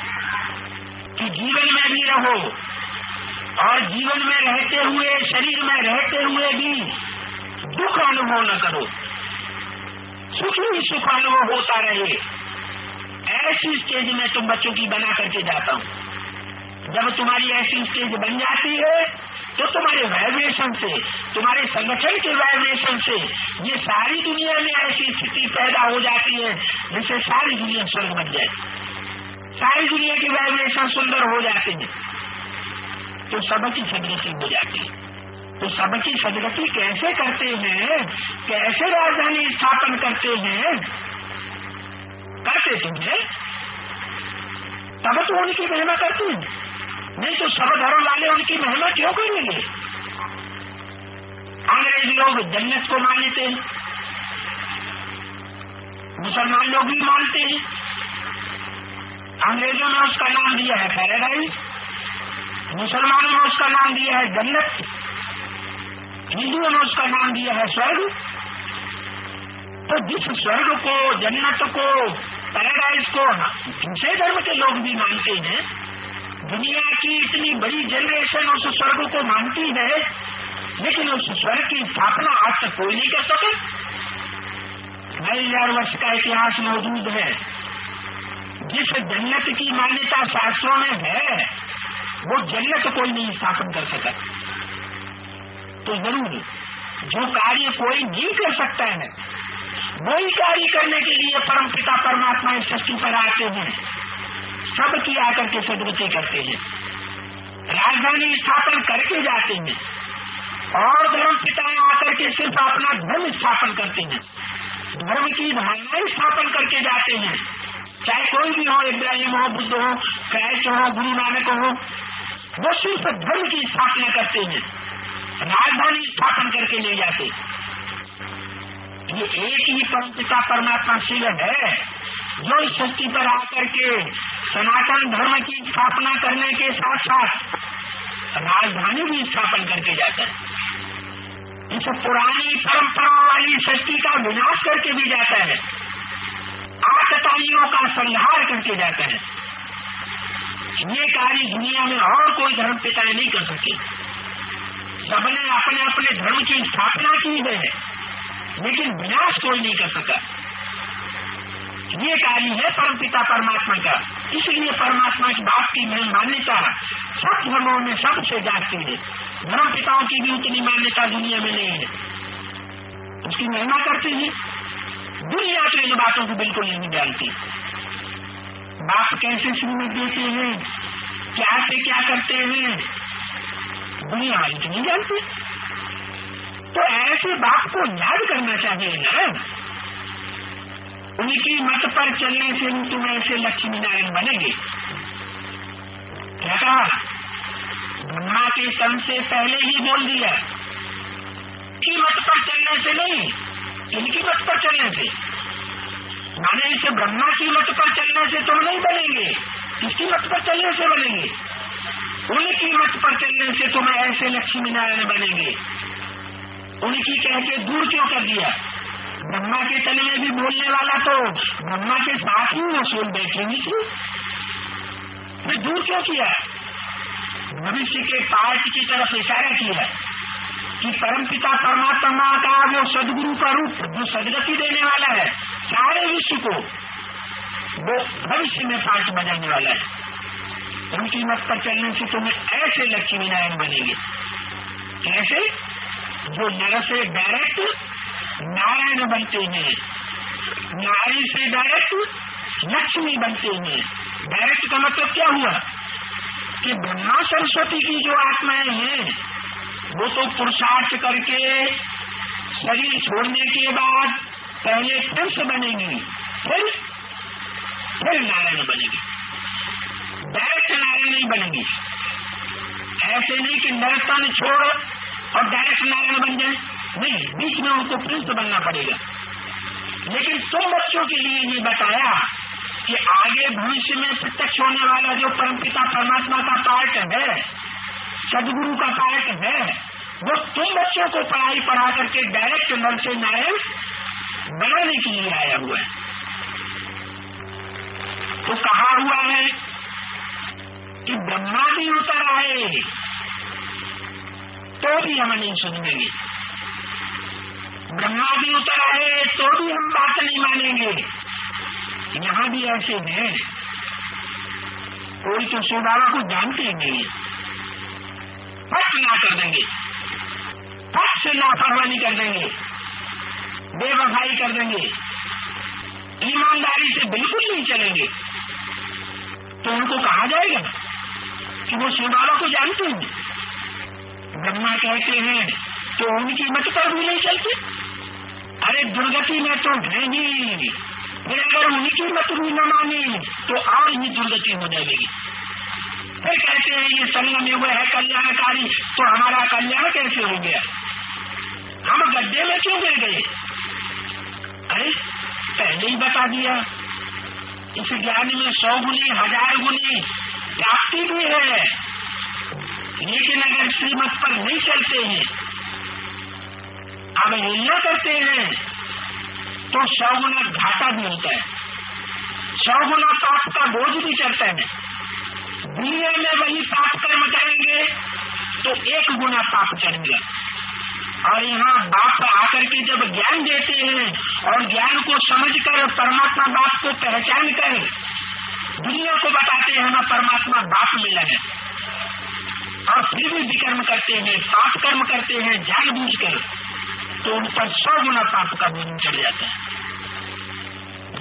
कि जीवन में भी रहो और जीवन में रहते हुए, शरीर में रहते हुए भी दुख अनुभव न करो, सुख ही सुख अनुभव होता रहे। ऐसी स्टेज में तुम बच्चों की बना करके जाता हूँ। जब तुम्हारी ऐसी स्टेज बन जाती है तो तुम्हारे वाइब्रेशन से, तुम्हारे संगठन के वाइब्रेशन से ये सारी दुनिया में ऐसी स्थिति पैदा हो जाती है जिससे सारी दुनिया स्वर्ग बन जाए, सारी दुनिया के वाइब्रेशन सुंदर हो जाते हैं। तो सबकी सदगति हो जाती है। तो सबकी सदगति कैसे करते हैं, कैसे राजधानी स्थापन करते हैं? करते तुम्हें तब तो उनकी महिमा करते हैं, नहीं तो सब धर्म वाले उनकी महिमा क्यों करेंगे? अंग्रेज लोग जन्नत को मानते हैं, मुसलमान लोग भी मानते हैं। अंग्रेजों ने उसका नाम दिया है पैराडाइज, मुसलमानों ने उसका नाम दिया है जन्नत, हिंदुओं ने उसका नाम दिया है स्वर्ग। तो जिस स्वर्ग को, जन्नत को, पैराडाइज को दूसरे धर्म के लोग भी मानते हैं, दुनिया की इतनी बड़ी जनरेशन उस स्वर्ग को मानती है, लेकिन उस स्वर्ग की स्थापना आज तक कोई नहीं कर सका। 9,000 वर्ष का इतिहास मौजूद है। जिस जन्नत की मान्यता शास्त्रों में है वो जन्नत कोई नहीं स्थापन कर सका। तो जरूर जो कार्य कोई नहीं कर सकता है वही कार्य करने के लिए परमपिता परमात्मा इस सृष्टि पर आते हैं, सबकी आकर के सदगति करते हैं, राजधानी स्थापन करके जाते हैं और धर्म पिताएं आकर के सिर्फ अपना धर्म स्थापन करते हैं, धर्म की भावनाएं स्थापन करके जाते हैं। चाहे कोई भी हो, इब्राहिम हो, बुद्ध हो, क्राइस्ट हो, गुरु नानक हो, वो सिर्फ धर्म की स्थापना करते हैं, राजधानी स्थापन करके ले जाते। ये एक ही परमपिता परमात्मा शिव है जो इस सृष्टि पर आकर के सनातन धर्म की स्थापना करने के साथ साथ राजधानी भी स्थापन करके जाता है। इस पुरानी परंपराओं वाली सृष्टि का विनाश करके भी जाता है, आतताइयों का संहार करके जाता है। ये कार्य दुनिया में और कोई धर्म पिता नहीं कर सके। सबने अपने अपने धर्म की स्थापना की है, लेकिन विनाश कोई नहीं कर सका। ये कार्य है परमपिता परमात्मा का। इसलिए परमात्मा के बाप की मान्यता सब धर्मों में सबसे जाती है। धर्म पिताओं की भी उतनी मान्यता दुनिया में नहीं है, उसकी महिमा करते हैं। दुनिया तो इन बातों को बिल्कुल नहीं जानती। बाप कैसे श्रीमत देते हैं, क्या से क्या करते हैं, दुनिया वाली तो नहीं जानती। तो ऐसे बाप को याद करना चाहिए ना। उनकी मत पर चलने से तुम ऐसे लक्ष्मी नारायण बनेंगे। क्या कहा? ब्रह्मा के सन से पहले ही बोल दिया कि मत पर चलने से नहीं, इनकी मत पर चलने से। माने इसे ब्रह्मा की मत पर चलने से तुम नहीं बनेंगे, किसकी मत पर चलने से बनेंगे? उनकी मत पर चलने से तुम ऐसे लक्ष्मी नारायण बनेंगे। उनकी कह के दूर क्यों कर दिया? ब्रह्मा के तले में भी बोलने वाला तो ब्रह्मा के साथ ही रसूल बैठेंगे थी, फिर दूर क्यों किया? भविष्य के पार्ट की तरफ इशारा किया कि परमपिता परमात्मा का वो सदगुरु का रूप जो सदगति देने वाला है सारे विश्व को, वो भविष्य में पार्ट बजाने वाला है। उनकी मत पर चलने से तुम्हें ऐसे लक्ष्मी नारायण बनेंगे। कैसे? जो नर से डायरेक्ट नारायण बनते हैं, नारी से डायरेक्ट लक्ष्मी बनते हैं। डायरेक्ट का मतलब क्या हुआ कि ब्रह्मा सरस्वती की जो आत्माएं हैं वो तो पुरुषार्थ करके शरीर छोड़ने के बाद पहले पुरुष बनेंगी, फिर नारायण बनेगी। डायरेक्ट नारायण नहीं बनेगी। ऐसे नहीं कि नरतन छोड़ और डायरेक्ट नारायण बन जाए, नहीं, बीच में उनको प्रिंस बनना पड़ेगा। लेकिन तुम बच्चों के लिए ये बताया कि आगे भविष्य में प्रत्यक्ष होने वाला जो परमपिता परमात्मा का पार्ट है, सदगुरु का पार्ट है, वो तुम बच्चों को पढ़ाई पढ़ा करके डायरेक्ट नर से नारायण बनाने के लिए आया हुआ है। तो कहा हुआ है कि ब्रह्मा भी उतर आए तो भी हम नहीं सुनेंगे, ब्रह्मा भी उतर आए तो भी हम बात नहीं मानेंगे। यहाँ भी ऐसे हैं, कोई तो शिव बाबा को जानते ही नहीं, फट ना कर देंगे, फट से लापरवाही कर देंगे, बेवफाई कर देंगे, ईमानदारी से बिल्कुल नहीं चलेंगे। तो उनको कहा जाएगा कि वो शिव बाबा को जानते हैं। ब्रह्मा कहते हैं तो उनकी मत पर भी नहीं चलते। अरे दुर्गति में तो है ही, फिर अगर उनकी मत भी न माने तो और ही दुर्गति हो जाएगी। फिर कहते हैं ये संगम में हुआ है कल्याणकारी, तो हमारा कल्याण कैसे हो गया? हम गड्ढे में क्यों गिर गए? अरे पहले ही बता दिया, इस ज्ञान में 100 गुनी 1000 गुनी प्राप्ति भी है, लेकिन अगर श्रीमत पर नहीं चलते हैं, अवहेलना करते हैं, तो 100 गुना घाटा भी होता है, 100 गुना पाप का बोझ भी चढ़ता है। दुनिया में वही पाप कर्म करेंगे तो 1 गुना पाप चढ़ेगा। और यहाँ बाप आकर के जब ज्ञान देते हैं और ज्ञान को समझकर परमात्मा बाप को पहचान कर दुनिया को बताते हैं हमें परमात्मा बाप मिला है, और फिर भी विकर्म करते हैं, पाप कर्म करते हैं जानबूझकर, तो उन पर 100 गुना पाप का बोझ चढ़ जाता है।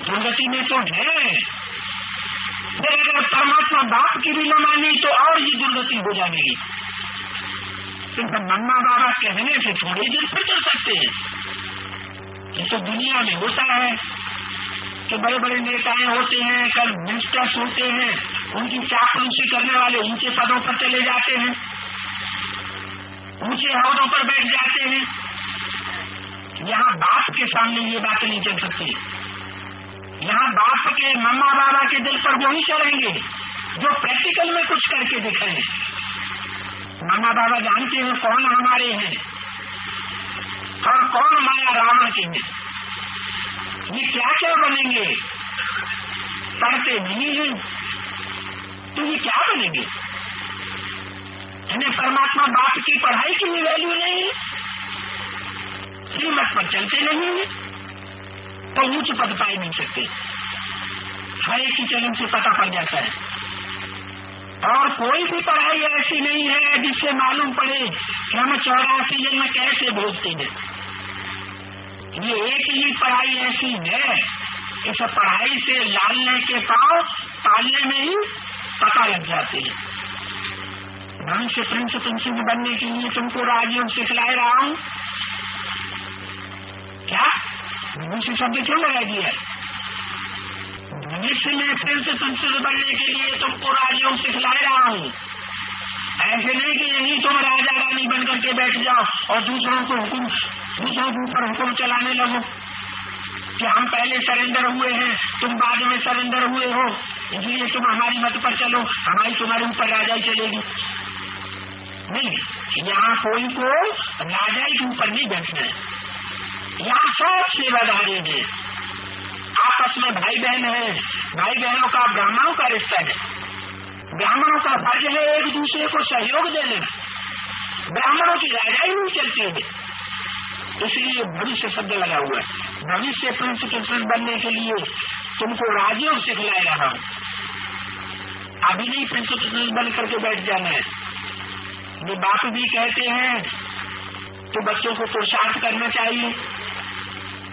दुर्गति में तो है, फिर अगर परमात्मा बाप की भी न मानी तो और ही दुर्गति हो जाएगी। सिर्फ मम्मा बाबा कहने से थोड़ी देर पर चल सकते हैं। ये तो दुनिया में होता है कि बड़े बड़े नेताएं होते हैं, कल मिनिस्टर्स होते हैं, उनकी चापलूसी करने वाले ऊंचे पदों पर चले जाते हैं, ऊंचे अहदों पर बैठ जाते हैं। यहाँ बाप के सामने ये बातें नहीं चल सकती। यहाँ बाप के मम्मा बाबा के दिल पर वही चलेंगे जो प्रैक्टिकल में कुछ करके दिखाएं। मम्मा बाबा जानते हैं कौन हमारे हैं और कौन माया रावण के हैं, ये क्या क्या बनेंगे, पढ़ते नहीं है तो ये क्या बनेंगे? इन्हें परमात्मा बाप की पढ़ाई की भी वैल्यू नहीं है, श्रीमत पर चलते नहीं है, तो ऊंच पद पाए नहीं सकते। हर एक की चलन से पता पड़ जाता है। और कोई भी पढ़ाई ऐसी नहीं है जिससे मालूम पड़े कि हम 84 जन्म कैसे भोगते हैं। ये एक ही पढ़ाई ऐसी है, इस पढ़ाई से लालने के पांव तालने में ही पता लग जाते हैं। मनुष्य प्रिंस बनने के लिए तुमको राजयोग सिखलाए रहा हूं क्या? मनुष्य शब्द क्यों लगा दिया? मनुष्य में प्रिंस बनने के लिए तुमको राजयोग सिखलाए रहा हूं। ऐसे नहीं कि यही तुम राजा रानी बनकर के बैठ जाओ और दूसरों के ऊपर हुक्म चलाने लगो कि हम पहले सरेंडर हुए हैं, तुम बाद में सरेंडर हुए हो, इसलिए तुम हमारी मत पर चलो, हमारी तुम्हारे ऊपर राजाई चलेगी। नहीं, यहाँ कोई को राजाई के ऊपर नहीं बैठना है। यहाँ सब सेवादारी है, आपस में भाई बहन है, भाई बहनों का ब्राह्मणों का रिश्ता है। ब्राह्मणों का फर्ज है एक दूसरे को सहयोग देना। ब्राह्मणों की राजाई नहीं चलती है, इसलिए भविष्य शब्द लगा हुआ है। भविष्य प्रिंस बनने के लिए तुमको राजयोग सिखलाए रहा हूं। अभी नहीं प्रिंस बन करके बैठ जाना है। ये बाप भी कहते हैं तो बच्चों को पुरुषार्थ करना चाहिए।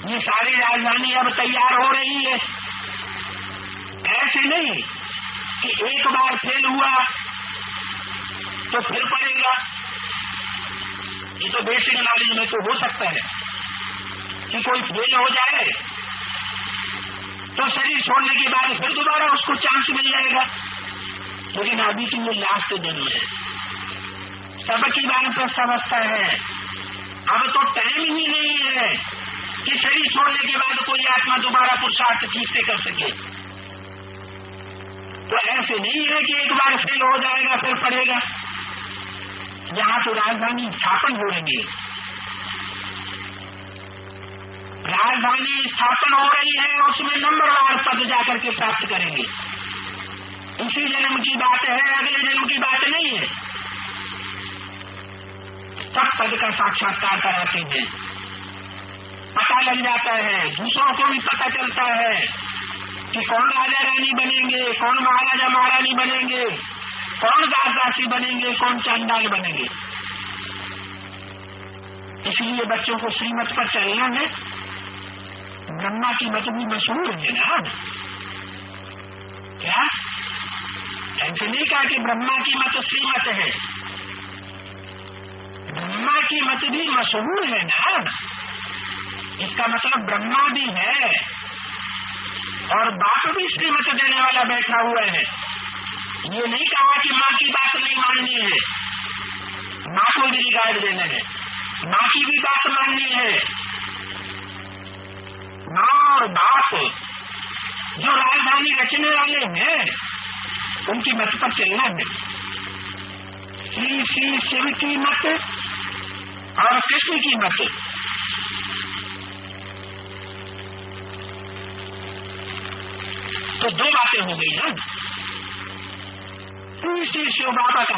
ये सारी राजधानी अब तैयार हो रही है। ऐसे नहीं कि एक बार फेल हुआ तो फिर पड़ेगा। ये तो बेसिक नॉलेज में तो हो सकता है कि कोई फेल हो जाए तो शरीर छोड़ने के बाद फिर दोबारा उसको चांस मिल जाएगा, लेकिन अभी तो ये लास्ट जन्म है। सबकी बात तो समझता है, अब तो टाइम ही नहीं है कि शरीर छोड़ने के बाद कोई आत्मा दोबारा पुरुषार्थ ठीक से कर सके। तो ऐसे नहीं है कि एक बार फेल हो जाएगा फिर पड़ेगा। यहाँ तो राजधानी स्थापन हो रही है, राजधानी स्थापन हो रही है, उसमें नंबरवार पद जाकर के प्राप्त करेंगे। इसी जन्म की बात है, अगले जन्म की बात नहीं है। सब पद का साक्षात्कार कराते हैं, पता लग जाता है, दूसरों को भी पता चलता है कि कौन राजा रानी बनेंगे, कौन महाराजा महारानी बनेंगे, कौन दासी बनेंगे, कौन चांडाल बनेंगे। इसलिए बच्चों को श्रीमत पर चलना है। ब्रह्मा की मत भी मशहूर है ना, क्या ऐसे नहीं कहा कि ब्रह्मा की मत श्रीमत है, ब्रह्मा की मत भी मशहूर है ना। इसका मतलब ब्रह्मा भी है और बाप भी श्रीमत देने वाला बैठा हुआ है। ये नहीं कहा कि माँ की बात नहीं माननी है, माँ को भी रिगार्ड देना है, माँ की भी बात माननी है। माँ और बाप जो राजधानी रचने वाले हैं उनकी मत पर चलना है। श्री शिव की मत और कृष्ण की मत, तो दो बातें हो गई ना। श्री शिव बाबा का